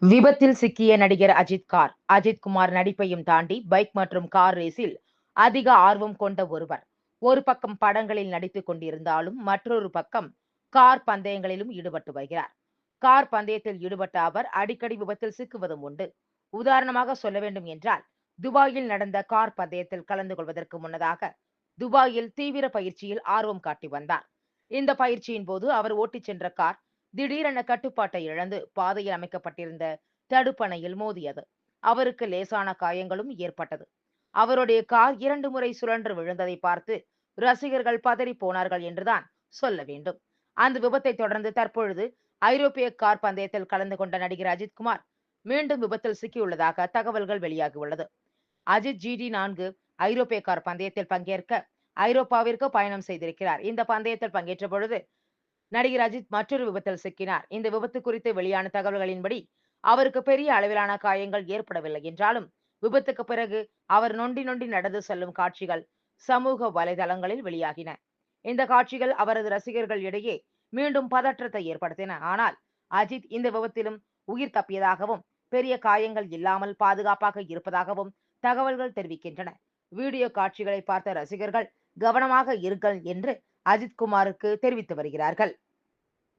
விபத்தில் சிக்கிய நடிகர் அஜித் கார். அஜித் குமார் நடிப்பையும் தாண்டி பைக் மற்றும் கார் ரேஸில் அதிக ஆர்வம் கொண்ட ஒருவர். ஒரு பக்கம் படங்களில் நடித்துக் கொண்டிருந்தாலும் மற்றொரு பக்கம் கார் பந்தயங்களிலும் ஈடுபட்டு வருகிறார். கார் பந்தயத்தில் ஈடுபட்ட அவர் அடிக்கடி விபத்தில் சிக்குவதும் உண்டு. உதாரணமாக சொல்ல வேண்டும் என்றால், துபாயில் நடந்த கார் பந்தயத்தில் கலந்து கொள்வதற்கு முன்னதாக துபாயில் தீவிர பயிற்சியில் ஆர்வம் காட்டி வந்தார். இந்த பயிற்சியின் போது அவர் ஓட்டிச் சென்ற கார் திடீரென கட்டுப்பாட்டை இழந்து பாதையில் அமைக்கப்பட்டிருந்த தடுப்பணையில் மோதியது. அவருக்கு லேசான காயங்களும் ஏற்பட்டது. அவருடைய கார் 2 முறை சுழன்று விழுந்ததை பார்த்து ரசிகர்கள் பதறி போனார்கள் என்றுதான் சொல்ல வேண்டும். அந்த விபத்தை தொடர்ந்து தற்பொழுது ஐரோப்பிய கார் பந்தயத்தில் கலந்து கொண்ட நடிகர் அஜித்குமார் மீண்டும் விபத்தில் சிக்கியுள்ளதாக தகவல்கள் வெளியாகியுள்ளது. அஜித் GT4 ஐரோப்பிய கார் பந்தயத்தில் பங்கேற்க ஐரோப்பாவிற்கு பயணம் செய்திருக்கிறார். இந்த பந்தயத்தில் பங்கேற்ற பொழுது நடிகர் அஜித் மற்றொரு விபத்தில் சிக்கினார். இந்த விபத்து குறித்து வெளியான தகவல்களின்படி அவருக்கு பெரிய அளவிலான காயங்கள் ஏற்படவில்லை என்றாலும் விபத்துக்கு பிறகு அவர் நொண்டி நொண்டி நடந்து செல்லும் காட்சிகள் சமூக வலைதளங்களில் வெளியாகின. இந்த காட்சிகள் அவரது ரசிகர்கள் இடையே மீண்டும் பதற்றத்தை ஏற்படுத்தின. ஆனால் அஜித் இந்த விபத்திலும் உயிர் தப்பியதாகவும் பெரிய காயங்கள் இல்லாமல் பாதுகாப்பாக இருப்பதாகவும் தகவல்கள் தெரிவிக்கின்றன. வீடியோ காட்சிகளை பார்த்த ரசிகர்கள் கவனமாக இருங்கள் என்று அஜித் குமாருக்கு தெரிவித்து வருகிறார்கள்.